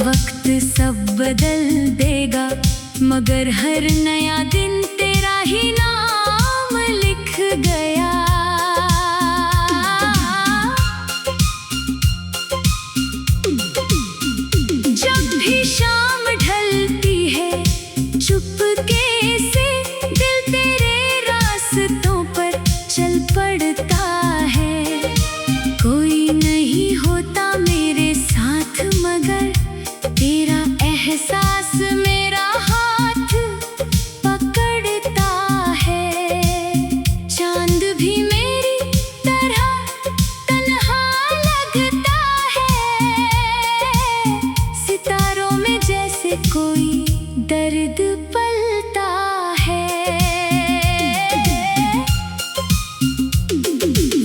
वक्त सब बदल देगा, मगर हर नया दिन तेरा ही नाम लिख गया। जब भी शाम ढलती है चुपके से दिल तेरे रास्तों पर चल पड़ता है। कोई नहीं होता मेरे साथ मगर तेरा एहसास मेरा हाथ पकड़ता है। चांद भी मेरी तरह तन्हा लगता है, सितारों में जैसे कोई दर्द पलता है।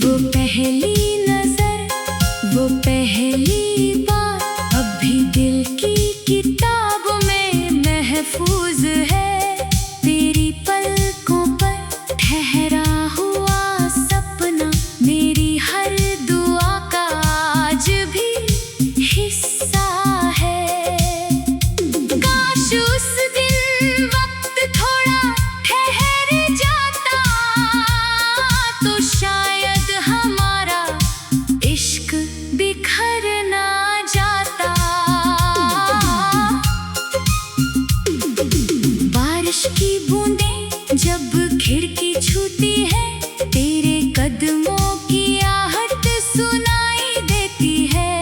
वो पहली नजर, वो पहली बार अब भी दिल की किताब में महफूज है। तेरी पलकों पर ठहरा हुआ सपना मेरी हर दुआ का आज भी हिस्सा है। काश उस दिन वक्त थोड़ा ठहर जाता तो शायद हमारा इश्क बिखर ना जाता। बारिश की बूंदें जब खिड़की छूती है, तेरे कदमों की आहट सुनाई देती है।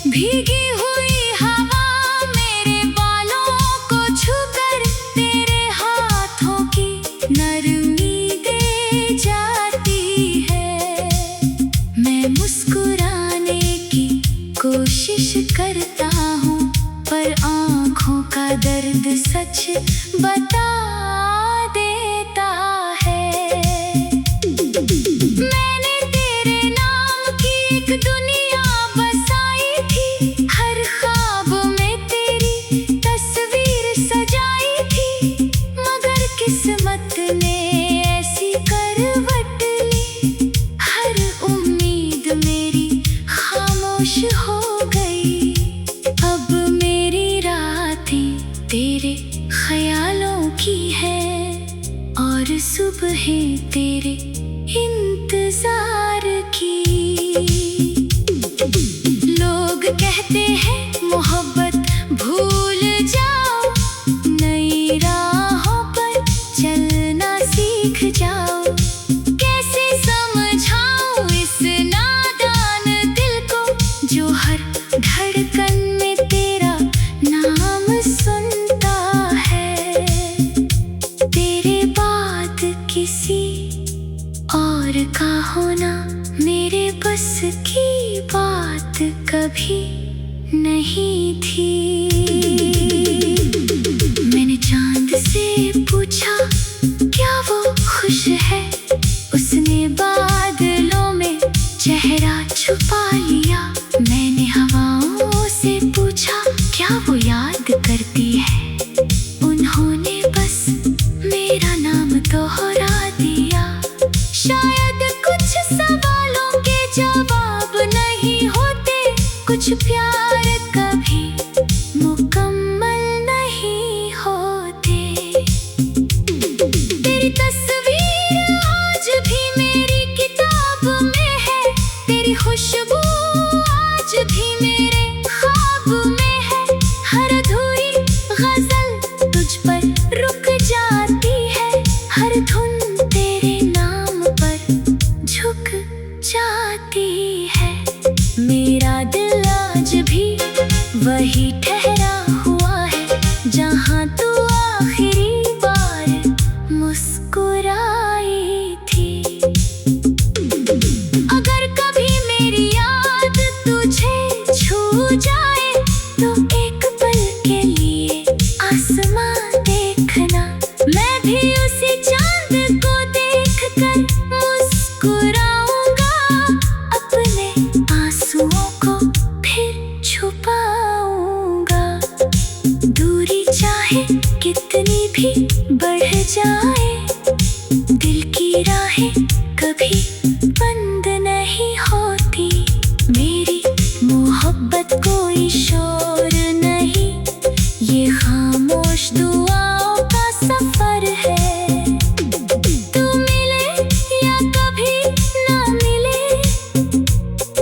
भीगी हुई हवा मेरे बालों को छूकर तेरे हाथों की नरमी दे जाती है। मैं मुस्कुराने की कोशिश करता हूँ पर आँखों का दर्द सच बता देता है। मैंने तेरे नाम की एक दुनिया बसाई थी, हर ख्वाब में तेरी तस्वीर सजाई थी, मगर किस्मत ने ऐसी करवट ली, हर उम्मीद मेरी खामोश हो गई। अब मेरी रातें तेरे ख्यालों की है और सुबहें तेरे इंतजार की। लोग कहते हैं मोहब्बत भूल जाओ, नई राहों पर चलना सीख जाओ। कैसे समझाऊं इस नादान दिल को जो हर धड़कन में तेरा नाम सुनता है। तेरे बाद किसी और का होना मेरे बस की बात कभी नहीं थी। मैंने चांद से पूछा क्या वो खुश है, उसने बादलों में चेहरा छुपा लिया। मैंने हवाओं से पूछा क्या वो याद करती है, उन्होंने बस मेरा नाम दोहरा दिया। शायद कुछ सवालों के जवाब नहीं होते, कुछ प्यार कभी मुकम्मल नहीं होते। तेरी तस्वीर आज भी मेरी किताब में है, तेरी खुशबू आज भी मेरे ख्वाब में है। हर अधूरी गजल तुझ पर रुक जाती है, हर धुन तेरे नाम पर झुक जाती है। मेरा दिल आज भी वही ठहरा हुआ है जहाँ तू आखिरी बार मुस्कुराई थी। अगर कभी मेरी याद तुझे छू जाए तो एक पल के लिए आसमां देखना, मैं भी उसी चांद को देखकर मुस्कुराऊंगा। अपने आंसुओं को फिर छुपाऊंगा। दूरी चाहे कितनी भी बढ़ जाए, दिल की राहें कभी बंद नहीं होती। मेरी मोहब्बत कोई शोर नहीं खुश दुआओं का सफर है। तू मिले या कभी ना मिले,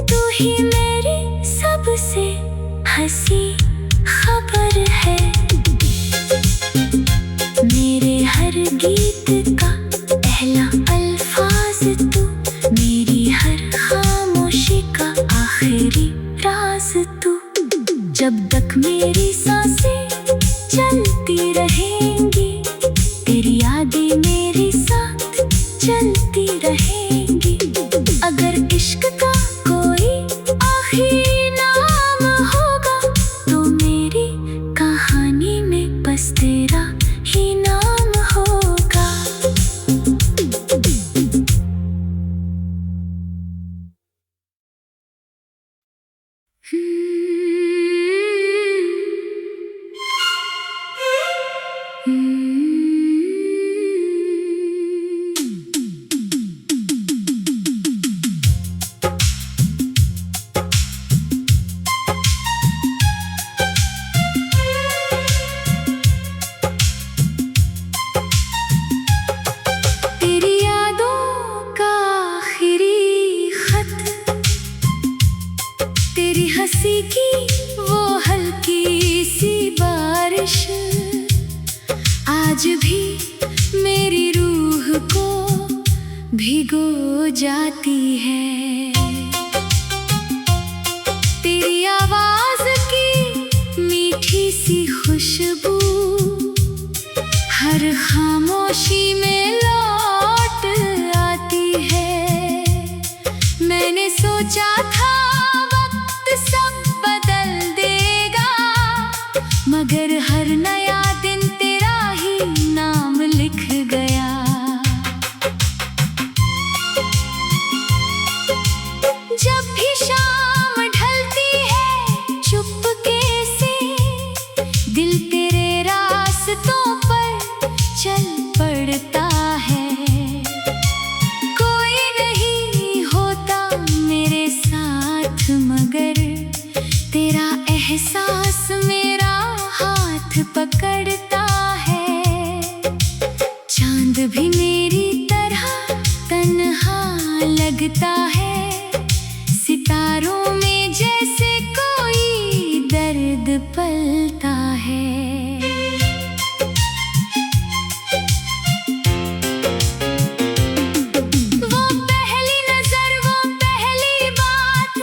तू ही मेरी सबसे हंसी खबर है। मेरे हर गीत का पहला अल्फाज तू, मेरी हर खामोशी का आखिरी राज तू। जब तक मेरी सांसें चलती रहेंगी, तेरी यादें मेरे साथ चलती रहेंगी। अगर इश्क का कोई आखिरी नाम होगा, तो मेरी कहानी में बस तेरा ही नाम होगा। तेरी यादों का आखिरी खत, तेरी हंसी की वो हल्की सी बारिश, आज भी मेरी रूह को भिगो जाती है। तेरी आवाज की मीठी सी खुशबू हर खामोशी में लौट आती है। मैंने सोचा था वक्त सब बदल देगा, मगर हर नया दिन तेरा ही नाम लिख गया। जब भी शाम ढलती है चुपके से, दिल तेरे रास्तों पर चल पड़ता है। कोई नहीं होता मेरे साथ, मगर तेरा एहसास मेरा हाथ पकड़ता है। चांद भी मेरी तरह तन्हा लगता है, सितारों में जैसे कोई दर्द पलता है। वो पहली नजर, वो पहली बात,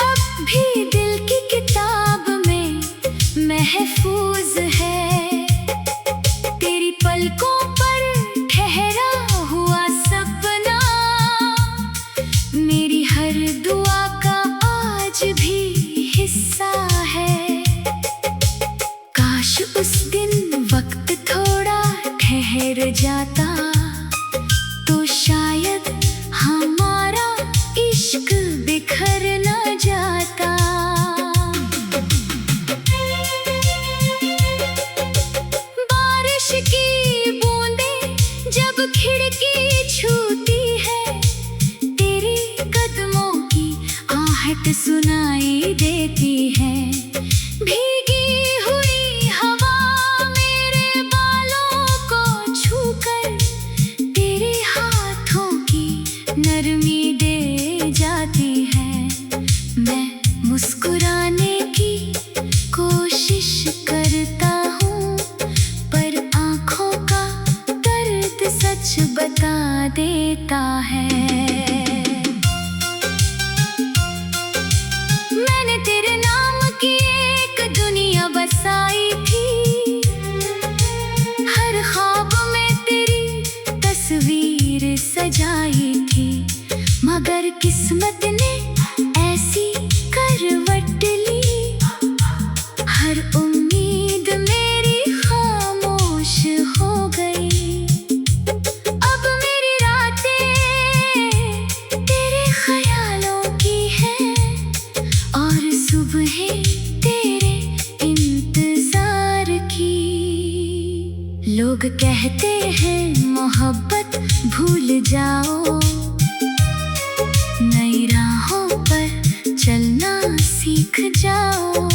अब भी दिल की किताब में महफूज है। तेरी पलकों पर ठहरा हुआ सपना, मेरी हर दुआ का आज भी हिस्सा है। काश उस दिन वक्त थोड़ा ठहर जाता, तो शायद हमारा इश्क बिखर न जाता। बारिश की बूंदें जब खिड़की छूती है, तेरी कदमों की आहट सुनाई देती है। भीगी हुई हवा मेरे बालों को छूकर, तेरे हाथों की नरमी दे जाती है। मैं मुस्कुराने की कोशिश करता हूँ, पर आँखों का दर्द सच बता देता है। मैंने तेरे नाम की एक दुनिया बसाई थी, हर ख्वाब में तेरी तस्वीर सजाई थी, मगर किस्मत ने ऐसी करवट ली, हर उम्मीद मेरी खामोश हो गई। अब मेरी रातें तेरे ख्यालों की हैं, और सुबहें तेरे इंतजार की। लोग कहते हैं मोहब्बत भूल जाओ, नई राहों पर चलना सीख जाओ।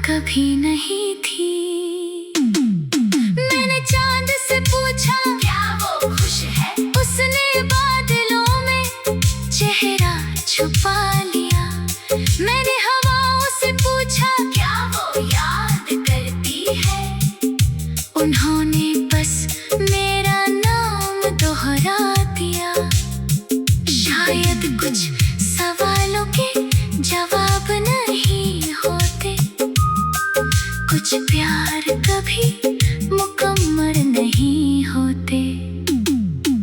कभी नहीं थी। मैंने चांद से पूछा क्या वो खुश है, उसने बादलों में चेहरा छुपा लिया। मैंने हवाओं से पूछा क्या वो याद करती है, उन्होंने बस मेरा नाम दोहरा दिया। शायद कुछ सवालों के जवाब नहीं होते, कुछ प्यार कभी मुकम्मल नहीं होते।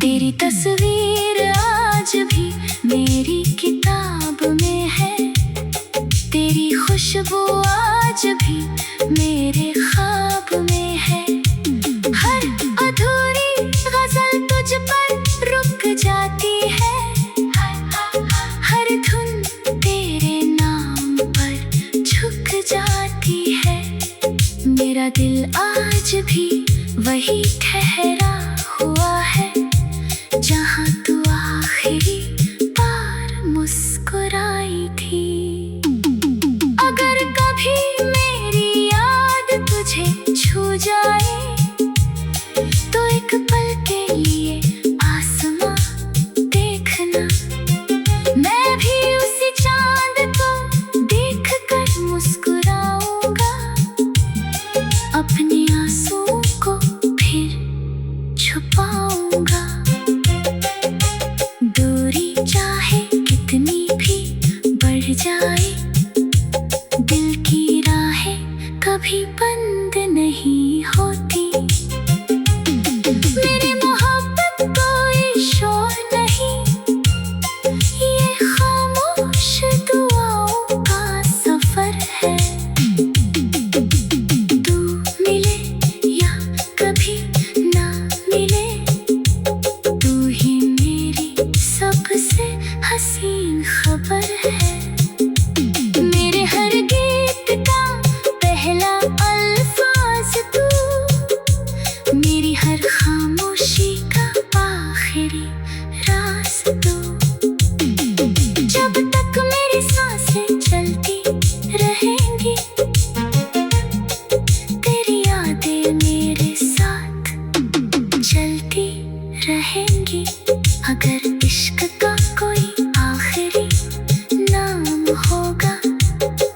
तेरी तस्वीर आज भी मेरी किताब में है, तेरी खुशबू आज भी मेरे ख्वाब में है। हर अधूरी गजल तुझ पर रुक जाती है, हर धुन तेरे नाम पर झुक जाती है। मेरा दिल आज भी वही ठहरा हुआ है, जहाँ तू आखिरी बार मुस्कुराई थी। अगर कभी मेरी याद तुझे छू जाए, तो एक पल के लिए आसमां देखना। मैं भी उसी चांद को देखकर मुस्कुराऊंगा, अपने आंसुओं को फिर छुपाऊंगा। दूरी चाहे कितनी भी बढ़ जाए, दिल की राहें कभी बंद नहीं होती। मेरी मोहब्बत कोई शोर नहीं, ये खामोश दुआओं का सफर है। तू मिले या कभी ना मिले, तू ही मेरी सबसे हसीन खबर है। मेरे हर गीत का पहला अल्फाज तू, मेरी हर खामोशी का आखिरी राज तू। जब तक मेरी सांसें चलती रहेंगी, तेरी यादें मेरे साथ चलती रहेंगी। अगर इश्क का कोई आखिरी नाम होगा,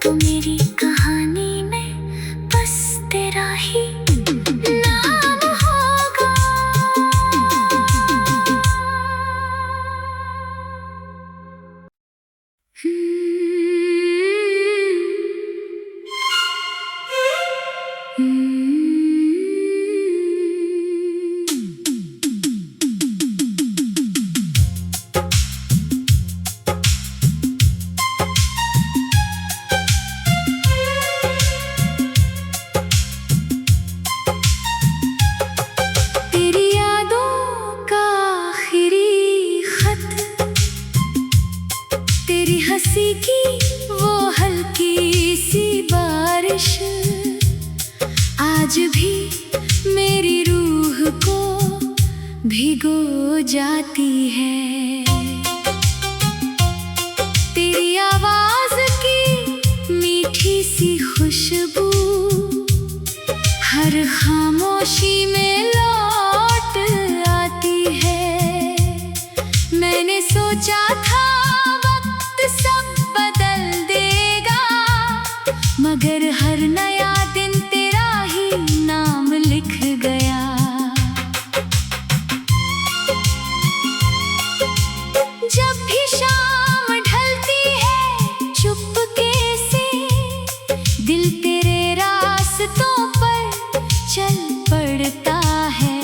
तो मेरी कहानी में बस तेरा ही नाम होगा। तेरी यादों का आखिरी खत, तेरी हंसी की वो हल्की सी बारिश, आज भी मेरी रूह को भिगो जाती है। तेरी आवाज की मीठी सी खुशबू हर खामोशी में लौट आती है। मैंने सोचा था वक्त सब बदल देगा, मगर हर नया दिन तेरा ही नाम लिख गया। जब भी शाम ढलती है चुपके से, दिल तेरे रास्तों पर चल पड़ता है।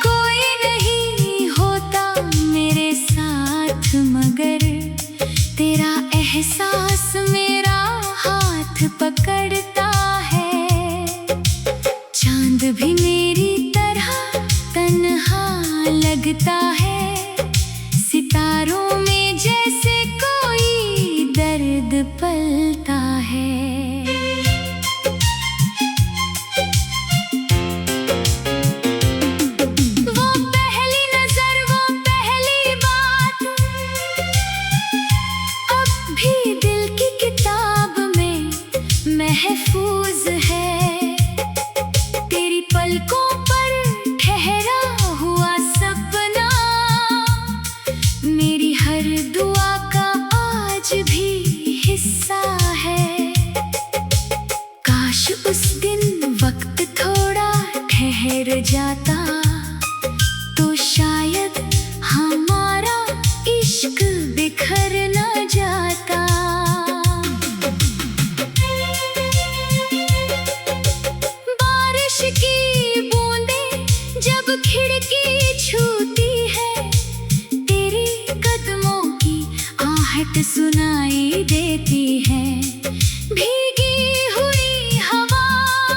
कोई नहीं होता मेरे साथ, मगर तेरा एहसास मेरा हाथ पकड़ता है। चांद भी मेरी तरह तन्हा लगता है, सितारों में जैसे कोई दर्द पलता है। वो पहली नजर, वो पहली बात, अब भी दिल की घर न जाता। बारिश की बूंदें जब खिड़की छूती है, तेरे कदमों की आहट सुनाई देती है। भीगी हुई हवा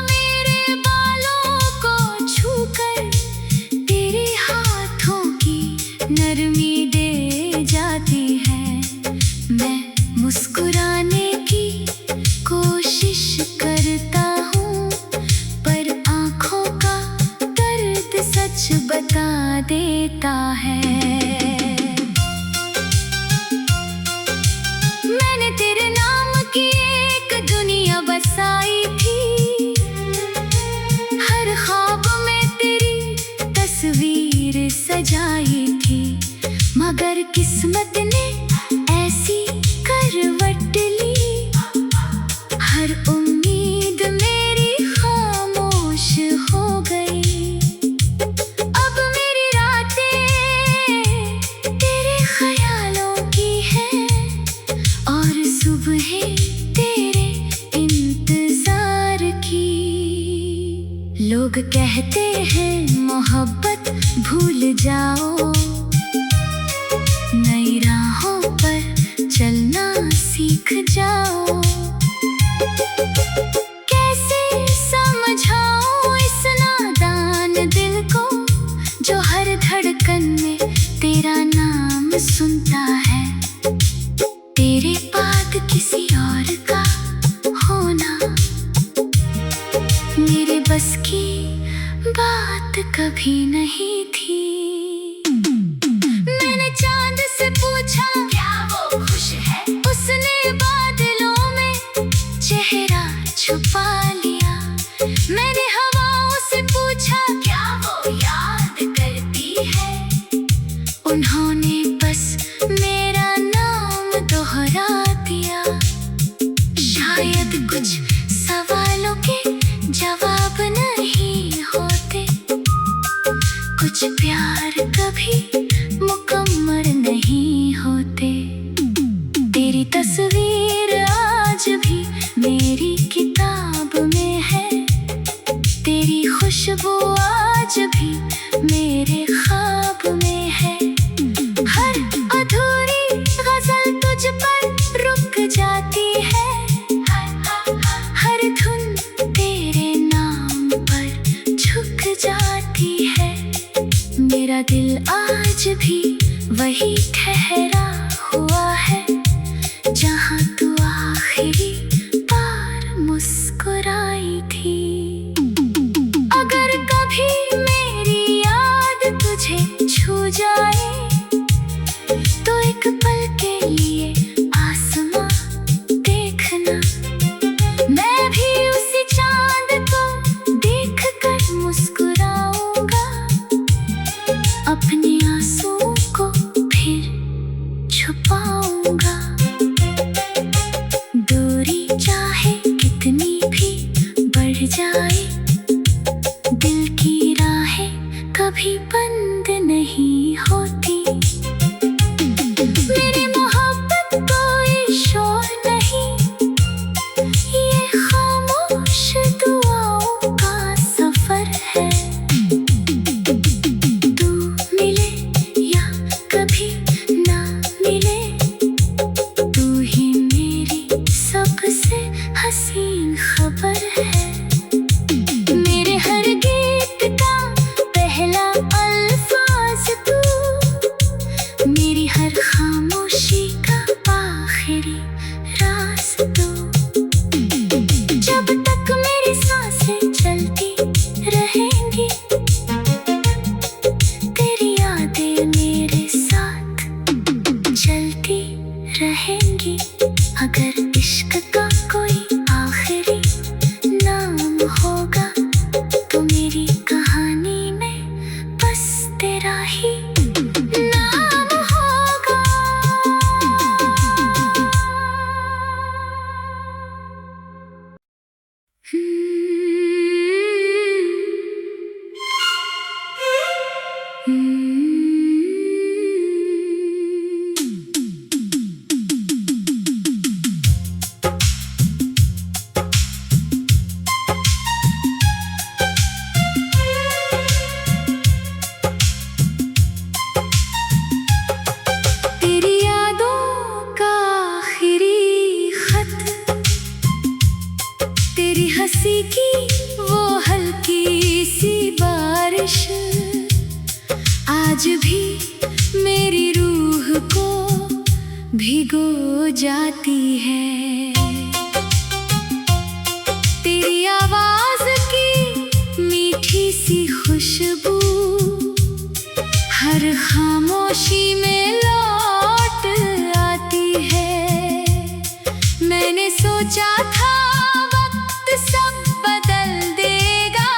मेरे बालों को छूकर तेरे हाथों की नरमी दे जाती है। मैं मुस्कुराने की कोशिश करता हूँ, पर आँखों का दर्द सच बता देता है। मैंने तेरे नाम की एक दुनिया बसाई थी, हर ख्वाब में तेरी तस्वीर सजाई थी, मगर किस्मत ने ऐसी करवट ली, हर उम्मीद मेरी खामोश हो गई। अब मेरी रातें तेरे ख्यालों की हैं और सुबहें तेरे इंतजार की। लोग कहते हैं मोहब्बत भूल जाओ, नई राहों पर चलना सीख जाओ। कैसे समझाऊं इस नादान दिल को, जो हर धड़कन में तेरा नाम सुनता है। तेरे बाद किसी और का होना मेरे बस की बात कभी नहीं थी। मैंने चांद से पूछा क्या वो खुश है, उसने बादलों में चेहरा छुपा लिया। मैंने हवाओं से पूछा क्या वो याद करती है, उन्होंने बस मेरा नाम दोहरा दिया। शायद कुछ सवालों के जवाब नहीं होते, कुछ प्यार कभी मुकम्मल नहीं होते। तेरी तस्वीर आज भी मेरी किताब में है, तेरी खुशबू आज भी मेरे ख्वाब में है। हर अधूरी गजल तुझ पर रुक जाती है, हर धुन तेरे नाम पर झुक जाती है। मेरा दिल आज भी वही ठहरा हुआ है, जहाँ तू आखिरी बार मुस्कुराई थी। अगर कभी मेरी याद तुझे छू जाए, तो एक पल के लिए आसमां देखना, मैं भी उसी चांद को देखकर मुस्कुराऊंगा। अपने आंसुओं को फिर छुपाऊंगा। दूरी चाहे कितनी भी बढ़ जाए, दिल की राहें कभी बंद नहीं होती। मेरी मोहब्बत कोई शोर नहीं, ये खामोश दुआओं का सफर है। तू मिले या कभी ना मिले, तू ही मेरी सबसे हसीन खबर है। मेरे हर गीत का पहला अल्फाज तू, मेरी हर खामोशी का आखिरी राज तू। जब तक मेरी सांसें चलती रहेंगी, तेरी यादें मेरे साथ चलती रहेंगी। अगर इश्क का कोई आखिरी नाम होगा, तो मेरी कहानी में बस तेरा ही नाम होगा। भिगो जाती है। तेरी आवाज की मीठी सी खुशबू हर खामोशी में लौट आती है। मैंने सोचा था वक्त सब बदल देगा,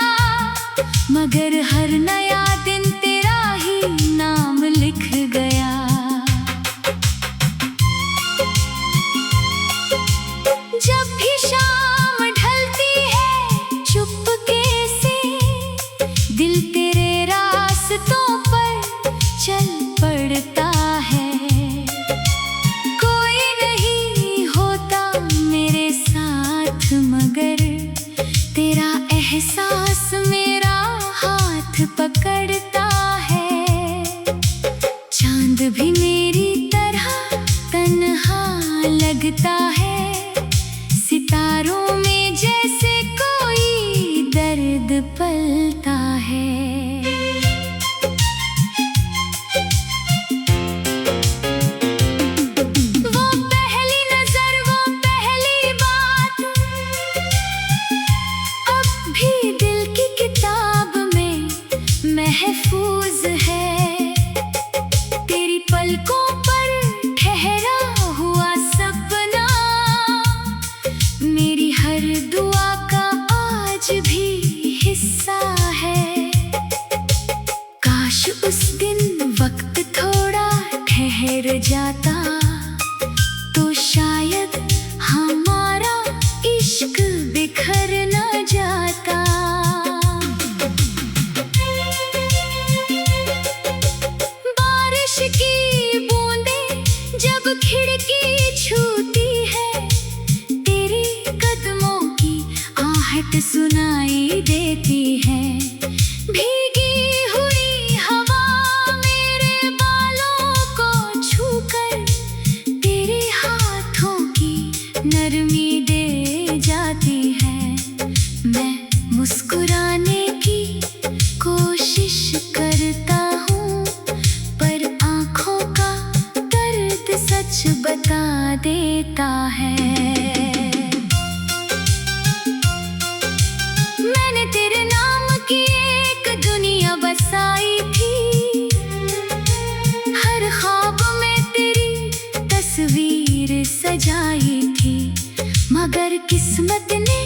मगर हर नया दिन तेरा ही नाम लिख गया। जब भी शाम ढलती है चुपके से, दिल तेरे रास्तों पर चल पड़ता है। कोई नहीं होता मेरे साथ, मगर तेरा एहसास मेरा हाथ पकड़ता है। चांद भी मेरी तरह तन्हा लगता है, सितारों में जैसे कोई दर्द पलता है। वो पहली नजर, वो पहली बात अब भी दिल की किताब में महफूज है। तेरी पलकों पर ठहरा हुआ सपना मेरी हर दुआ का आज भी हिस्सा है। काश उस दिन वक्त थोड़ा ठहर जाता, तो शायद हमारा इश्क बिखर न जाता। बारिश की बूंदें जब खिड़की छूती है, तेरी कदमों की आहट सुनाई देती है। भीगी हुई हवा मेरे बालों को छूकर तेरे हाथों की नरमी दे जाती है। मैं मुस्कुराने की कोशिश करता हूँ, पर आँखों का दर्द सच बता देता है। मैंने तेरे नाम की एक दुनिया बसाई थी, हर ख्वाब में तेरी तस्वीर सजाई थी, मगर किस्मत ने